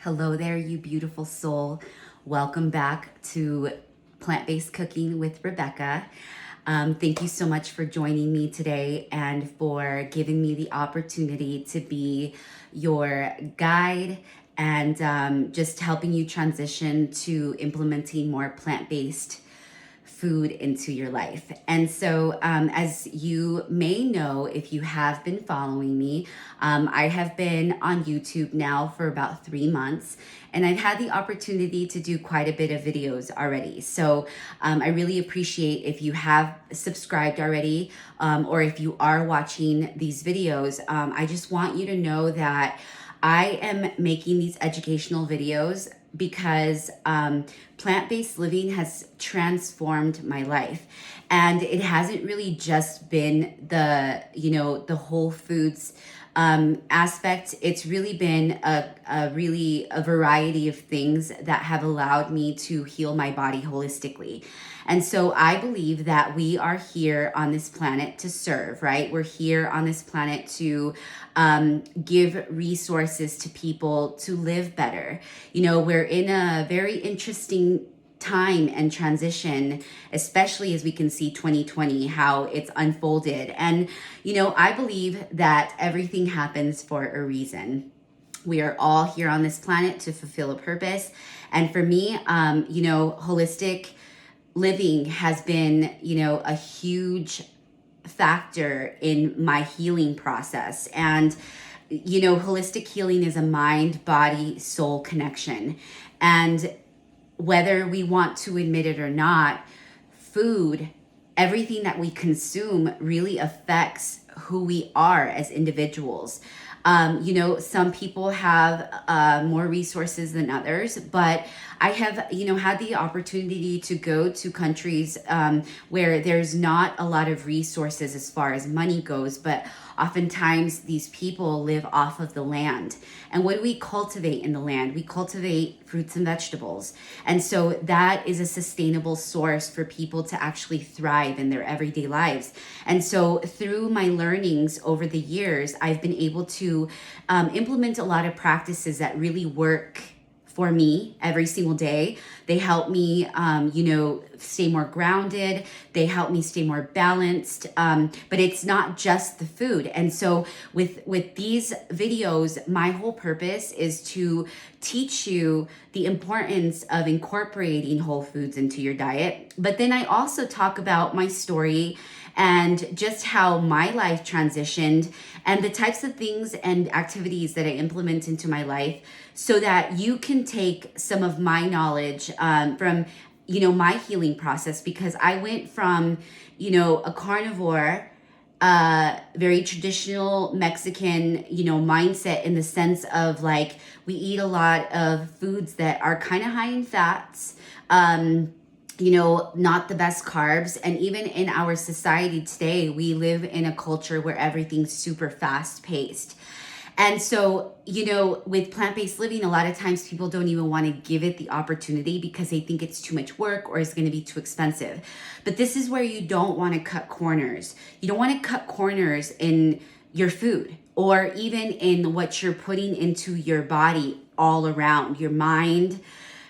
Hello there, you beautiful soul. Welcome back to Plant-Based Cooking with Rebecca. Thank you so much for joining me today and for giving me the opportunity to be your guide and just helping you transition to implementing more plant-based food into your life. And so, as you may know, if you have been following me, I have been on YouTube now for about 3 months, and I've had the opportunity to do quite a bit of videos already. So, I really appreciate if you have subscribed already, or if you are watching these videos. I just want you to know that I am making these educational videos because plant-based living has transformed my life, and it hasn't really just been the whole foods aspect. It's really been a variety of things that have allowed me to heal my body holistically. And so I believe that we are here on this planet to serve, right? We're here on this planet to give resources to people to live better. You know, we're in a very interesting time and transition, especially as we can see 2020, how it's unfolded. And, you know, I believe that everything happens for a reason. We are all here on this planet to fulfill a purpose. And for me, holistic living has been, a huge factor in my healing process. And, holistic healing is a mind, body, soul connection. And whether we want to admit it or not, food, everything that we consume really affects who we are as individuals. Some people have more resources than others, but I have, had the opportunity to go to countries where there's not a lot of resources as far as money goes, but oftentimes these people live off of the land. And what do we cultivate in the land? We cultivate fruits and vegetables. And so that is a sustainable source for people to actually thrive in their everyday lives. And so through my learnings over the years, I've been able to implement a lot of practices that really work for me every single day. They help me, stay more grounded. They help me stay more balanced. But it's not just the food. And so with these videos, my whole purpose is to teach you the importance of incorporating whole foods into your diet. But then I also talk about my story and just how my life transitioned and the types of things and activities that I implement into my life so that you can take some of my knowledge from, my healing process, because I went from, a carnivore, very traditional Mexican, mindset in the sense of like, we eat a lot of foods that are kind of high in fats, not the best carbs. And even in our society today, we live in a culture where everything's super fast paced. And so, with plant-based living, a lot of times people don't even want to give it the opportunity because they think it's too much work or it's going to be too expensive. But this is where you don't want to cut corners. You don't want to cut corners in your food or even in what you're putting into your body all around, your mind,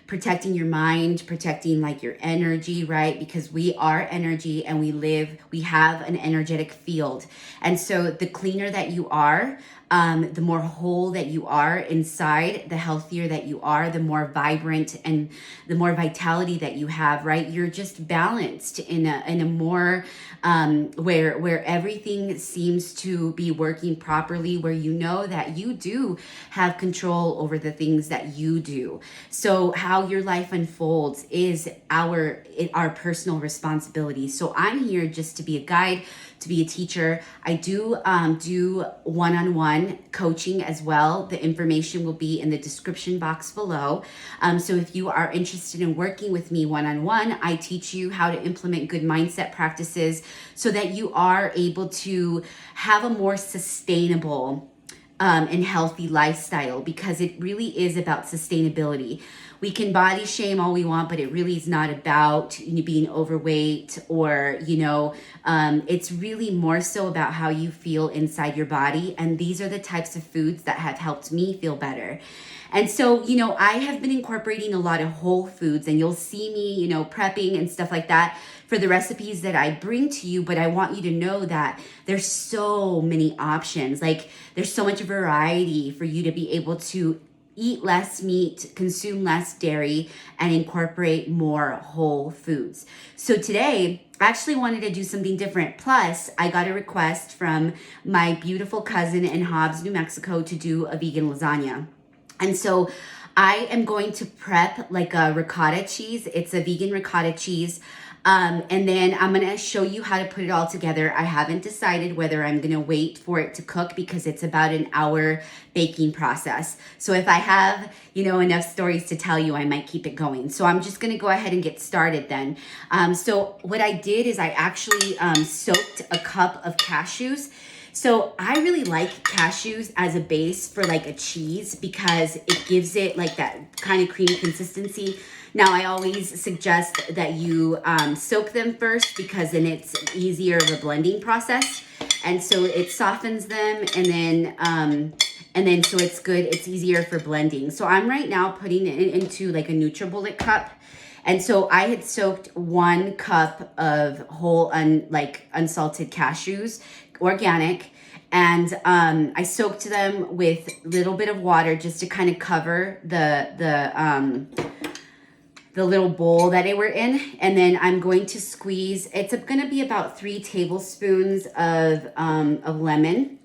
protecting your mind, protecting like your energy, right? Because we are energy and we have an energetic field. And so the cleaner that you are, the more whole that you are inside, the healthier that you are, the more vibrant and the more vitality that you have, right? You're just balanced in a more where everything seems to be working properly, where you know that you do have control over the things that you do. So how your life unfolds is our personal responsibility. So I'm here just to be a guide, to be a teacher. I do one-on-one coaching as well. The information will be in the description box below. So if you are interested in working with me one-on-one, I teach you how to implement good mindset practices so that you are able to have a more sustainable and healthy lifestyle, because it really is about sustainability. We can body shame all we want, but it really is not about being overweight or, it's really more so about how you feel inside your body. And these are the types of foods that have helped me feel better. And so, you know, I have been incorporating a lot of whole foods, and you'll see me, you know, prepping and stuff like that for the recipes that I bring to you. But I want you to know that there's so many options. Like, there's so much variety for you to be able to eat less meat, consume less dairy, and incorporate more whole foods. So today, I actually wanted to do something different. Plus, I got a request from my beautiful cousin in Hobbs, New Mexico, to do a vegan lasagna. And so I am going to prep like a ricotta cheese. It's a vegan ricotta cheese. And then I'm going to show you how to put it all together. I haven't decided whether I'm going to wait for it to cook because it's about an hour baking process. So if I have, you know, enough stories to tell you, I might keep it going. So I'm just going to go ahead and get started then. So what I did is I actually soaked a cup of cashews. So I really like cashews as a base for like a cheese because it gives it like that kind of creamy consistency. Now, I always suggest that you soak them first because then it's easier of a blending process. And so it softens them and then so it's good. It's easier for blending. So I'm right now putting it into like a NutriBullet cup. And so I had soaked 1 cup of whole unsalted cashews, organic, and I soaked them with a little bit of water just to kind of cover the little bowl that they were in. And then I'm going to squeeze, it's going to be about 3 tablespoons of lemon.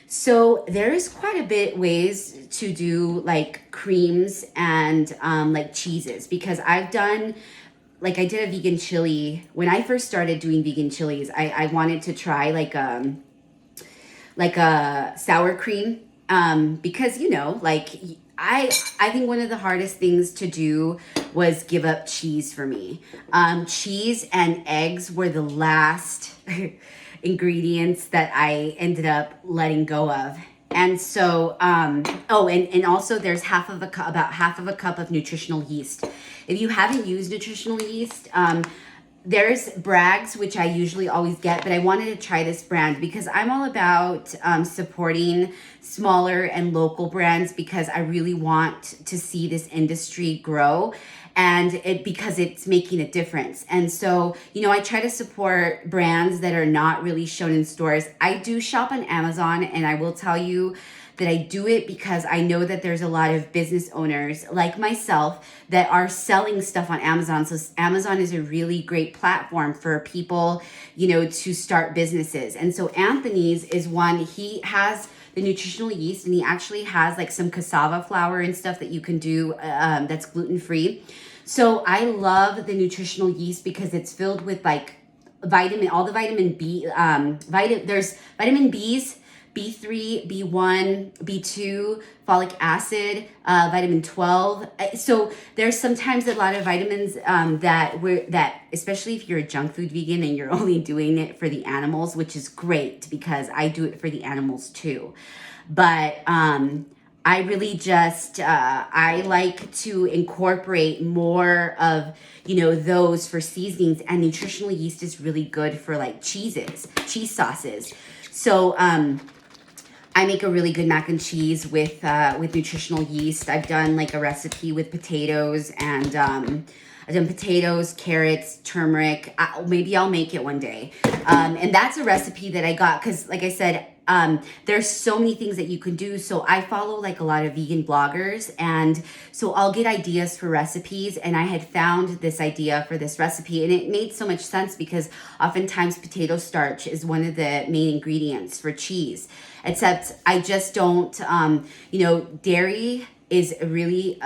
So there is quite a bit ways to do like creams and like cheeses, because I've done, like I did a vegan chili. When I first started doing vegan chilies, I wanted to try like a sour cream because, you know, like I think one of the hardest things to do was give up cheese for me. Cheese and eggs were the last ingredients that I ended up letting go of. And so, and also there's about half of a cup of nutritional yeast. If you haven't used nutritional yeast, there's Bragg's, which I usually always get, but I wanted to try this brand because I'm all about supporting smaller and local brands because I really want to see this industry grow, and because it's making a difference. And so, you know, I try to support brands that are not really shown in stores. I do shop on Amazon, and I will tell you that I do it because I know that there's a lot of business owners like myself that are selling stuff on Amazon. So Amazon is a really great platform for people, you know, to start businesses. And so Anthony's is one. He has the nutritional yeast, and he actually has like some cassava flour and stuff that you can do that's gluten-free. So I love the nutritional yeast because it's filled with like all the vitamin B, there's vitamin B's, B3, B1, B2, folic acid, vitamin 12. So there's sometimes a lot of vitamins that especially if you're a junk food vegan and you're only doing it for the animals, which is great because I do it for the animals too. But I really just, I like to incorporate more of, you know, those for seasonings, and nutritional yeast is really good for like cheese sauces. So, I make a really good mac and cheese with nutritional yeast. I've done like a recipe with potatoes, and I've done potatoes, carrots, turmeric. Maybe I'll make it one day. And that's a recipe that I got because, like I said, there's so many things that you can do. So I follow like a lot of vegan bloggers, and so I'll get ideas for recipes, and I had found this idea for this recipe, and it made so much sense because oftentimes potato starch is one of the main ingredients for cheese, except I just don't, you know, dairy is really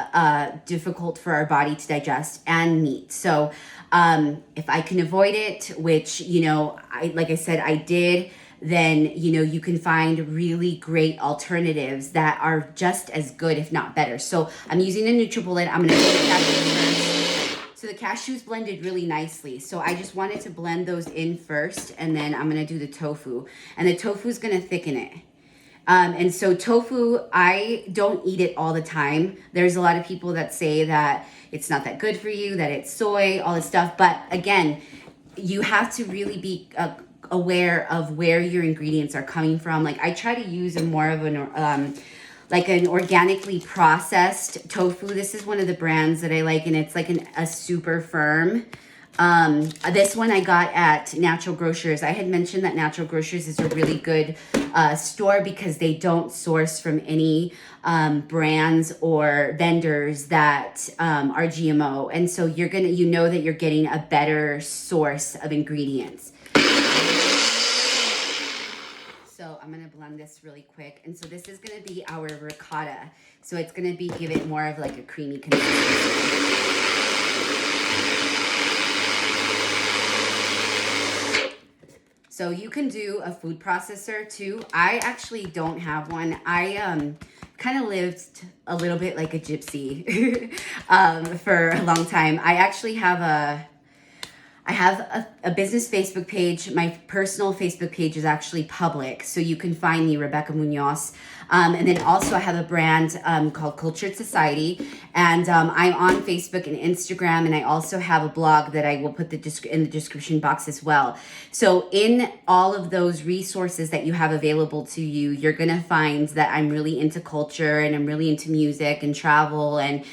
difficult for our body to digest, and meat. So if I can avoid it, which, you know, like I said, I did, then, you know, you can find really great alternatives that are just as good, if not better. So I'm using a NutriBullet. I'm going to do the cashews first. So the cashews blended really nicely. So I just wanted to blend those in first, and then I'm going to do the tofu. And the tofu is going to thicken it. And so tofu, I don't eat it all the time. There's a lot of people that say that it's not that good for you, that it's soy, all this stuff. But again, you have to really be aware of where your ingredients are coming from. Like I try to use a more of an like an organically processed tofu. This is one of the brands that I like, and it's like a super firm. This one I got at Natural Grocers. I had mentioned that Natural Grocers is a really good store because they don't source from any brands or vendors that are GMO. And so you know that you're getting a better source of ingredients. So I'm gonna blend this really quick. And so this is gonna be our ricotta. So it's gonna give it more of like a creamy consistency. So you can do a food processor too. I actually don't have one. I kind of lived a little bit like a gypsy for a long time. I actually have a business Facebook page. My personal Facebook page is actually public, so you can find me, Rebecca Munoz. And then also I have a brand called Cultured Society, and I'm on Facebook and Instagram, and I also have a blog that I will put in the description box as well. So in all of those resources that you have available to you, you're gonna find that I'm really into culture, and I'm really into music and travel and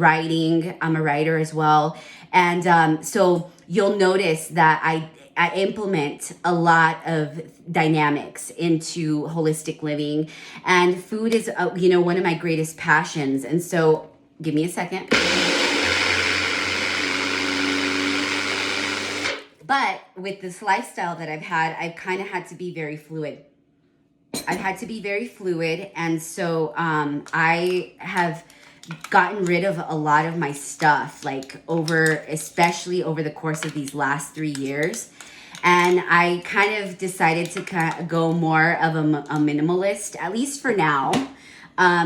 writing. I'm a writer as well. And so you'll notice that I implement a lot of dynamics into holistic living, and food is one of my greatest passions. And so give me a second. But with this lifestyle that I've had, I've kind of had to be very fluid. And so I have gotten rid of a lot of my stuff, especially over the course of these last 3 years. And I kind of decided to go more of a minimalist, at least for now,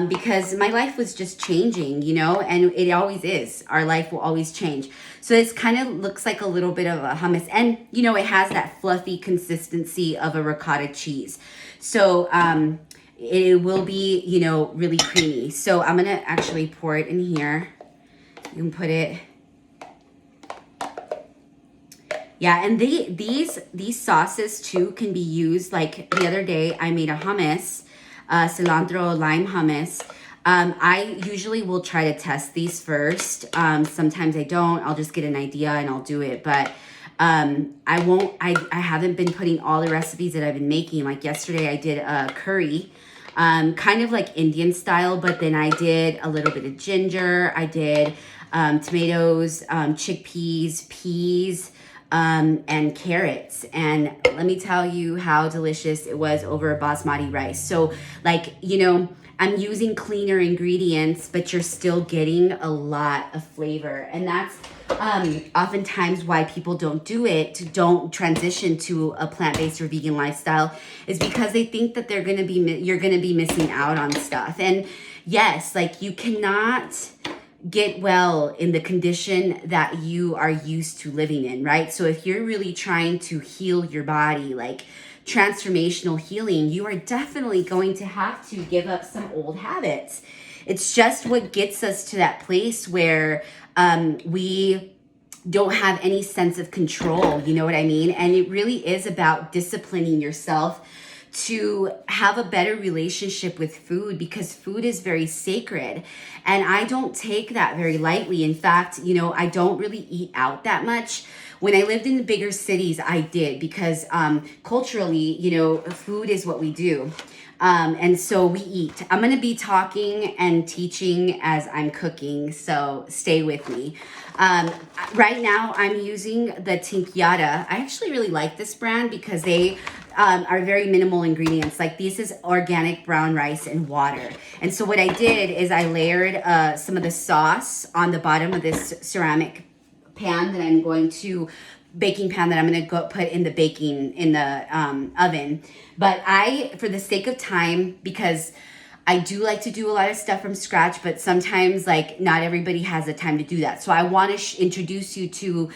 because my life was just changing, and it always is. Our life will always change. So this kind of looks like a little bit of a hummus, and it has that fluffy consistency of a ricotta cheese. So it will be, really creamy. So I'm gonna actually pour it in here. You can put it. Yeah, and these sauces too can be used. Like the other day, I made a hummus, cilantro lime hummus. I usually will try to test these first. Sometimes I don't. I'll just get an idea and I'll do it. But I won't. I haven't been putting all the recipes that I've been making. Like yesterday, I did a curry. Kind of like Indian style, but then I did a little bit of ginger. I did tomatoes, chickpeas, peas, and carrots. And let me tell you how delicious it was over basmati rice. So I'm using cleaner ingredients, but you're still getting a lot of flavor. And that's oftentimes why people don't transition to a plant-based or vegan lifestyle, is because they think that you're gonna be missing out on stuff. And yes, you cannot get well in the condition that you are used to living in, right? So if you're really trying to heal your body, transformational healing, you are definitely going to have to give up some old habits. It's just what gets us to that place where we don't have any sense of control, you know what I mean? And it really is about disciplining yourself to have a better relationship with food, because food is very sacred. And I don't take that very lightly. In fact, I don't really eat out that much. When I lived in the bigger cities, I did, because culturally, food is what we do. And so we eat. I'm going to be talking and teaching as I'm cooking, so stay with me. Right now, I'm using the TInkyada. I actually really like this brand because they are very minimal ingredients. Like this is organic brown rice and water. And so what I did is I layered some of the sauce on the bottom of this ceramic pan that I'm going to baking pan that I'm going to go put in the oven. But for the sake of time, because I do like to do a lot of stuff from scratch, but sometimes not everybody has the time to do that. So I want to introduce you to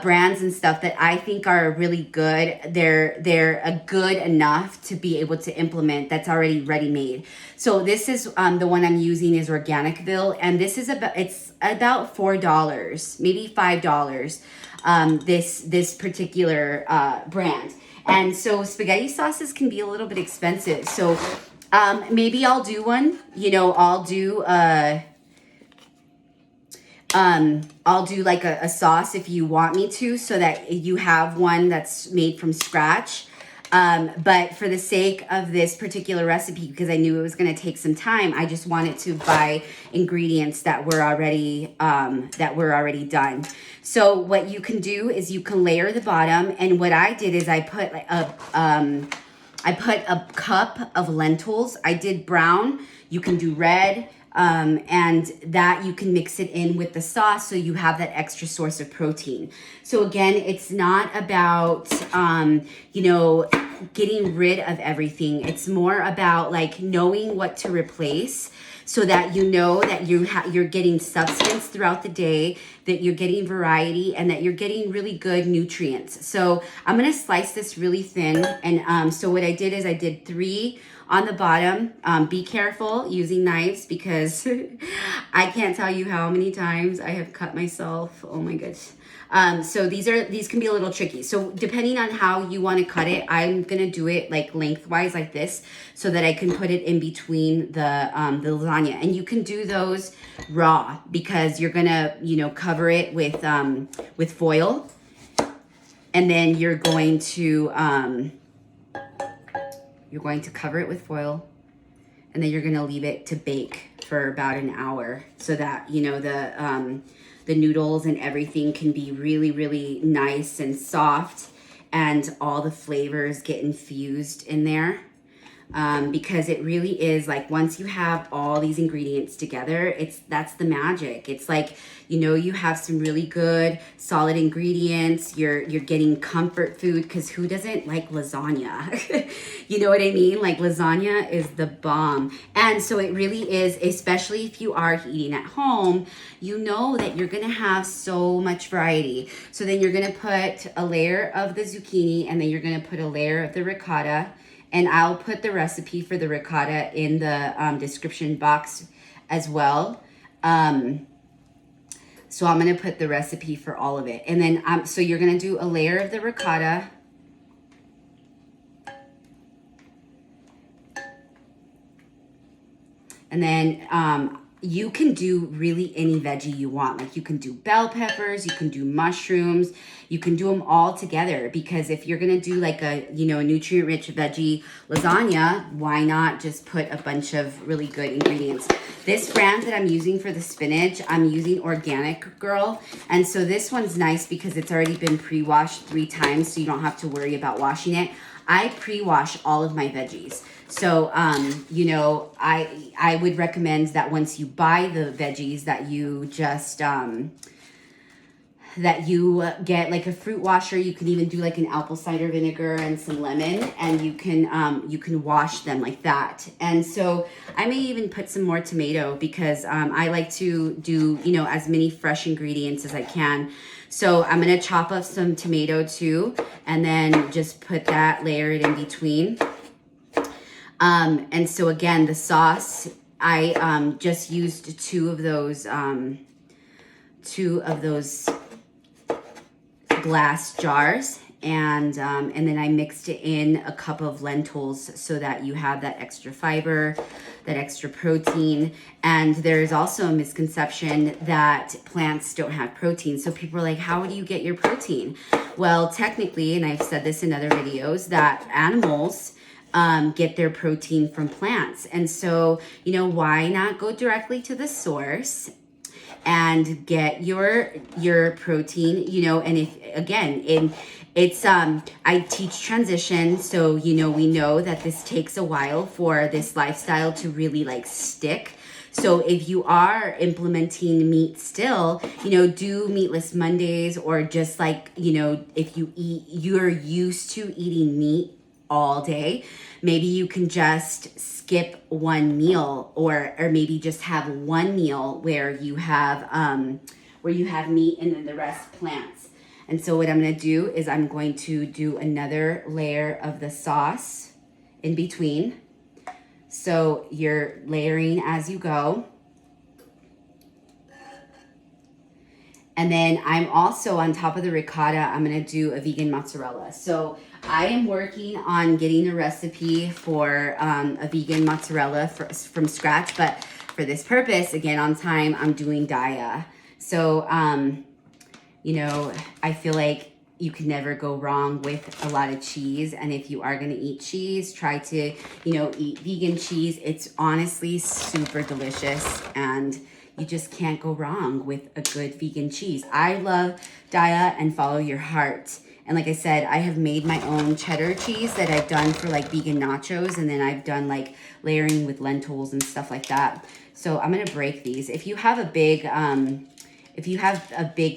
brands and stuff that I think are really good. They're good enough to be able to implement, that's already ready made. So this is the one I'm using is OrganicVille, and this is about $4, maybe $5. This particular brand. And so spaghetti sauces can be a little bit expensive. So Maybe I'll do one, you know, I'll do like a sauce if you want me to, so that you have one that's made from scratch. But for the sake of this particular recipe, because I knew it was going to take some time, I just wanted to buy ingredients that were already done. So what you can do is you can layer the bottom, and what I did is I put like I put a cup of lentils. I did brown. You can do red. And that you can mix it in with the sauce so you have that extra source of protein. So again, it's not about, you know, getting rid of everything. It's more about like knowing what to replace, so that you know that you're getting substance throughout the day, that you're getting variety, and that you're getting really good nutrients. So I'm going to slice this really thin. And so what I did is I did 3 on the bottom. Be careful using knives, because I can't tell you how many times I have cut myself. Oh my goodness. So these can be a little tricky. So depending on how you want to cut it, I'm going to do it like lengthwise like this, so that I can put it in between the lasagna. And you can do those raw, because you're going to, you know, cover it with foil. And then you're going to cover it with foil, and then you're going to leave it to bake for about an hour, so that, you know, the noodles and everything can be really, really nice and soft, and all the flavors get infused in there. Because it really is like, once you have all these ingredients together, that's the magic. It's like, you know, you have some really good solid ingredients. You're getting comfort food, because who doesn't like lasagna? You know what I mean? Like, lasagna is the bomb. And so it really is, especially if you are eating at home, you know that you're gonna have so much variety. So then you're gonna put a layer of the zucchini, and then you're gonna put a layer of the ricotta. And I'll put the recipe for the ricotta in the description box as well. So I'm going to put the recipe for all of it. And then, so you're going to do a layer of the ricotta. And then you can do really any veggie you want. Like, you can do bell peppers, you can do mushrooms, you can do them all together. Because if you're gonna do like a, you know, nutrient-rich veggie lasagna, why not just put a bunch of really good ingredients? This brand that I'm using for the spinach, I'm using OrganicVille. And so this one's nice because it's already been pre-washed 3 times, so you don't have to worry about washing it. I pre-wash all of my veggies. So, you know, I would recommend that once you buy the veggies, that you just, that you get like a fruit washer. You can even do like an apple cider vinegar and some lemon, and you can wash them like that. And so I may even put some more tomato, because I like to do, you know, as many fresh ingredients as I can. So I'm going to chop up some tomato too, and then just put that, layer it in between. And so again, the sauce, I just used two of those glass jars, and then I mixed it in a cup of lentils, so that you have that extra fiber, that extra protein. And there's also a misconception that plants don't have protein. So people are like, how do you get your protein? Well, technically, and I've said this in other videos, that animals get their protein from plants. And so, you know, why not go directly to the source and get your protein, you know? And if, again, I teach transition, so, you know, we know that this takes a while for this lifestyle to really like stick. So if you are implementing meat still, you know, do meatless Mondays, or just like, you know, if you're used to eating meat all day, maybe you can just skip one meal, or maybe just have one meal where you have meat and then the rest plants. And so what I'm going to do is I'm going to do another layer of the sauce in between. So you're layering as you go. And then I'm also, on top of the ricotta, I'm gonna do a vegan mozzarella. So I am working on getting a recipe for a vegan mozzarella from scratch, but for this purpose, again, on time, I'm doing Daiya. So, you know, I feel like you can never go wrong with a lot of cheese. And if you are gonna eat cheese, try to, you know, eat vegan cheese. It's honestly super delicious, and you just can't go wrong with a good vegan cheese. I love Daiya and Follow Your Heart. And like I said, I have made my own cheddar cheese that I've done for like vegan nachos, and then I've done like layering with lentils and stuff like that. So I'm gonna break these. If you have a big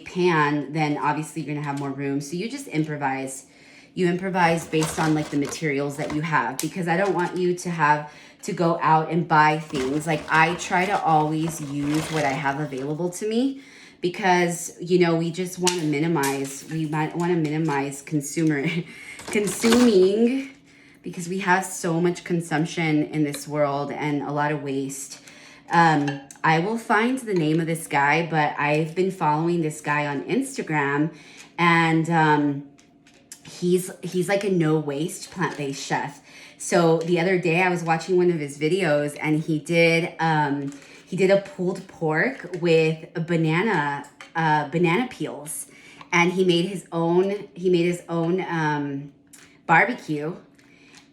pan, then obviously you're gonna have more room. So you just improvise. You improvise based on like the materials that you have, because I don't want you to have to go out and buy things. Like, I try to always use what I have available to me, because, you know, we just want to minimize, consuming, because we have so much consumption in this world and a lot of waste. I will find the name of this guy, but I've been following this guy on Instagram, and he's like a no waste plant-based chef. So the other day I was watching one of his videos, and he did a pulled pork with a banana peels, and he made his own barbecue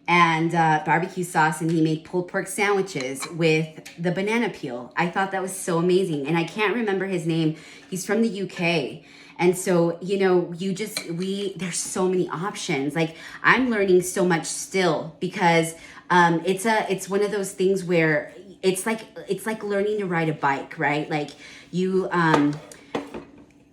and barbecue sauce, and he made pulled pork sandwiches with the banana peel. I thought that was so amazing, and I can't remember his name. He's from the UK. And so, you know, there's so many options. Like, I'm learning so much still, because it's one of those things where it's like learning to ride a bike, right? Like, you're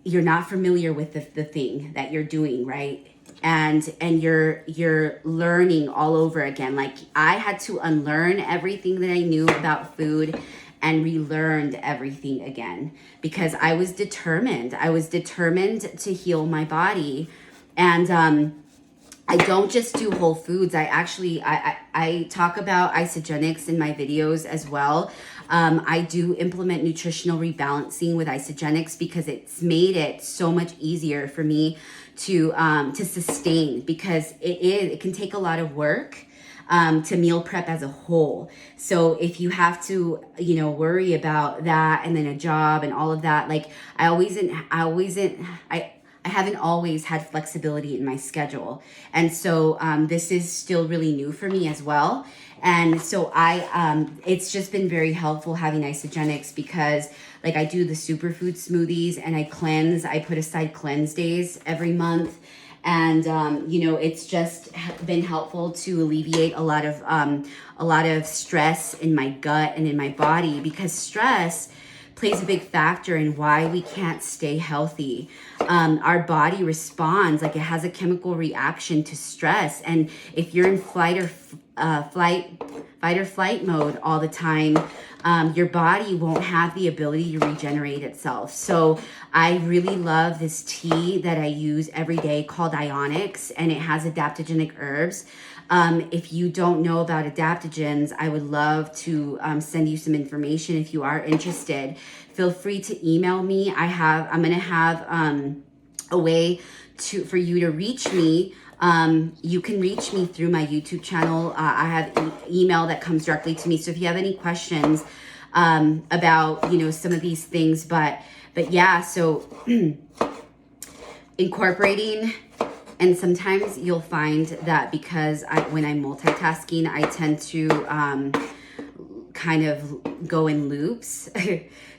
not familiar with the thing that you're doing, right? And you're learning all over again. Like, I had to unlearn everything that I knew about food and relearned everything again, because I was determined. I was determined to heal my body. And I don't just do whole foods. I talk about isogenics in my videos as well. I do implement nutritional rebalancing with isogenics, because it's made it so much easier for me to sustain, because it can take a lot of work to meal prep as a whole. So if you have to, you know, worry about that, and then a job and all of that, like, I haven't always had flexibility in my schedule. And so this is still really new for me as well. And so it's just been very helpful having isogenics, because like, I do the superfood smoothies, and I cleanse. I put aside cleanse days every month. And, you know, it's just been helpful to alleviate a lot of stress in my gut and in my body, because stress plays a big factor in why we can't stay healthy. Our body responds, like, it has a chemical reaction to stress. And if you're in fight or flight mode all the time, your body won't have the ability to regenerate itself. So I really love this tea that I use every day called Ionics, and it has adaptogenic herbs. If you don't know about adaptogens, I would love to send you some information if you are interested. Feel free to email me. I'm gonna have a way for you to reach me. You can reach me through my YouTube channel. I have email that comes directly to me. So if you have any questions about, you know, some of these things, but yeah, so incorporating. And sometimes you'll find that because when I'm multitasking, I tend to kind of go in loops.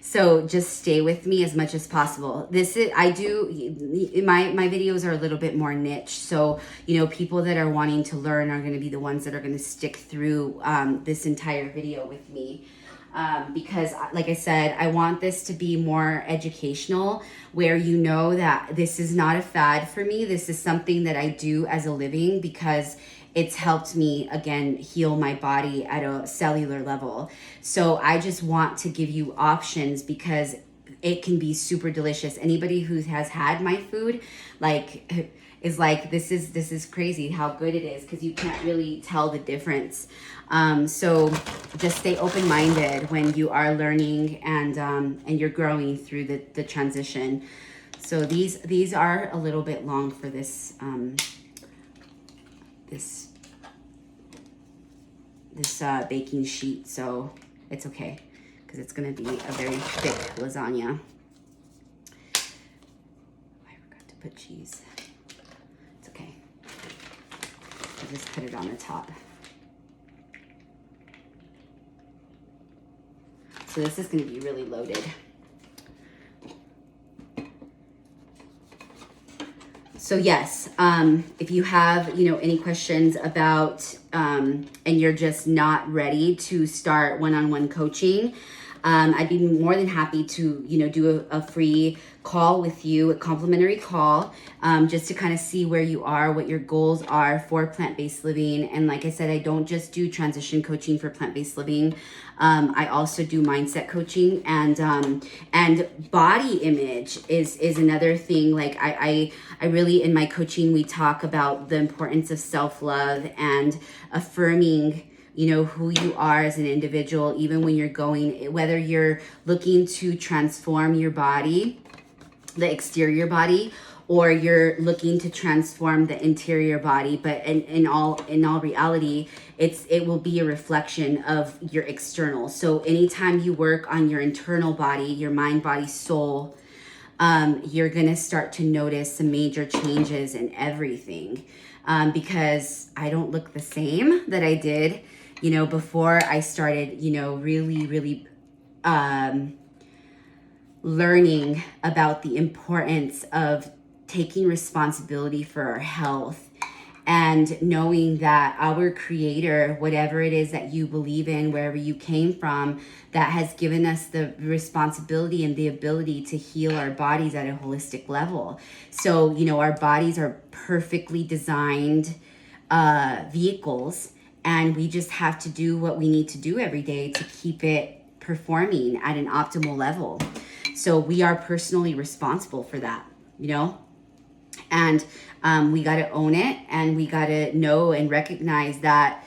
So just stay with me as much as possible. My videos are a little bit more niche. So, you know, people that are wanting to learn are going to be the ones that are going to stick through this entire video with me. Because like I said, I want this to be more educational, where you know that this is not a fad for me. This is something that I do as a living, because it's helped me, again, heal my body at a cellular level. So I just want to give you options, because it can be super delicious. Anybody who has had my food, like, is like, this is crazy how good it is, because you can't really tell the difference. So just stay open-minded when you are learning and you're growing through the transition. So these are a little bit long for this this baking sheet, so it's okay because it's going to be a very thick lasagna. I forgot to put cheese. It's okay. I'll just put it on the top. So this is going to be really loaded. So yes, if you have, any questions about, and you're just not ready to start one-on-one coaching, I'd be more than happy to, do a free call with you, a complimentary call, just to kind of see where you are, what your goals are for plant-based living. And like I said, I don't just do transition coaching for plant-based living. I also do mindset coaching, and body image is another thing. Like I really, in my coaching, we talk about the importance of self-love and affirming who you are as an individual, even when you're going, whether you're looking to transform your body, the exterior body, or you're looking to transform the interior body. But in all reality, it will be a reflection of your external. So anytime you work on your internal body, your mind, body, soul, you're gonna start to notice some major changes in everything, because I don't look the same that I did before I started, really learning about the importance of taking responsibility for our health, and knowing that our creator, whatever it is that you believe in, wherever you came from, that has given us the responsibility and the ability to heal our bodies at a holistic level. So, our bodies are perfectly designed vehicles, and we just have to do what we need to do every day to keep it performing at an optimal level. So we are personally responsible for that, and we got to own it, and we got to know and recognize that,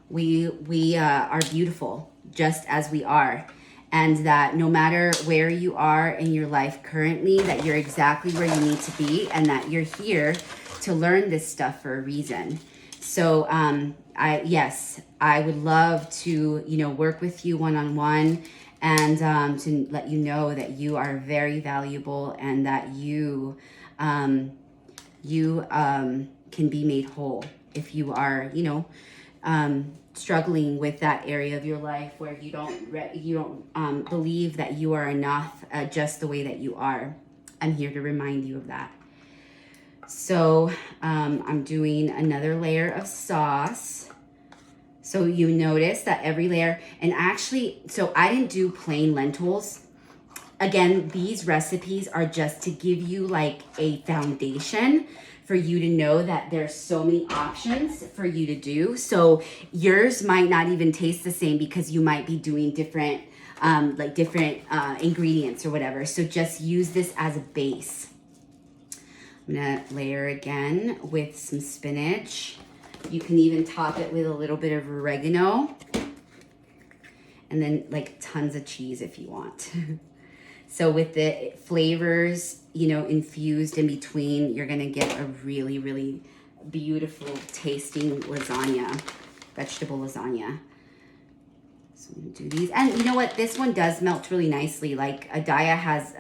we are beautiful just as we are, and that no matter where you are in your life currently, that you're exactly where you need to be, and that you're here to learn this stuff for a reason. So I would love to, work with you one-on-one, and to let you know that you are very valuable, and that you can be made whole if you are, struggling with that area of your life where you don't believe that you are enough just the way that you are. I'm here to remind you of that. So I'm doing another layer of sauce. So you notice that every layer, and actually, so I didn't do plain lentils. Again, these recipes are just to give you like a foundation for you to know that there's so many options for you to do. So yours might not even taste the same because you might be doing different ingredients or whatever. So just use this as a base. I'm gonna layer again with some spinach. You can even top it with a little bit of oregano, and then like tons of cheese if you want. So with the flavors, infused in between, you're gonna get a really, really beautiful tasting lasagna, vegetable lasagna. So I'm gonna do these, and you know what? This one does melt really nicely. Like a Daiya has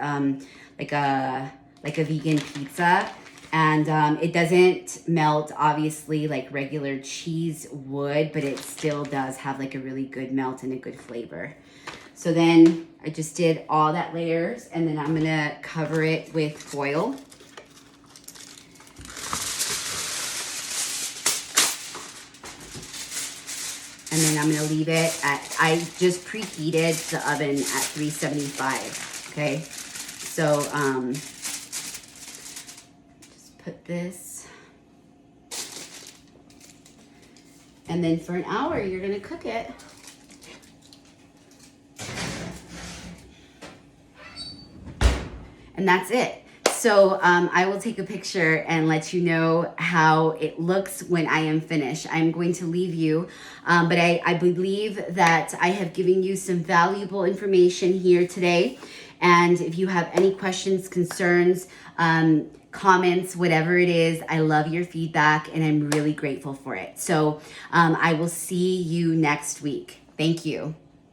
like a vegan pizza, and it doesn't melt obviously like regular cheese would, but it still does have like a really good melt and a good flavor. So then I just did all that layers, and then I'm gonna cover it with foil. And then I'm gonna leave it at, I just preheated the oven at 375, okay? So just put this. And then for an hour, you're gonna cook it. And that's it. So I will take a picture and let you know how it looks when I am finished. I'm going to leave you, but I believe that I have given you some valuable information here today. And if you have any questions, concerns, comments, whatever it is, I love your feedback and I'm really grateful for it. So I will see you next week. Thank you.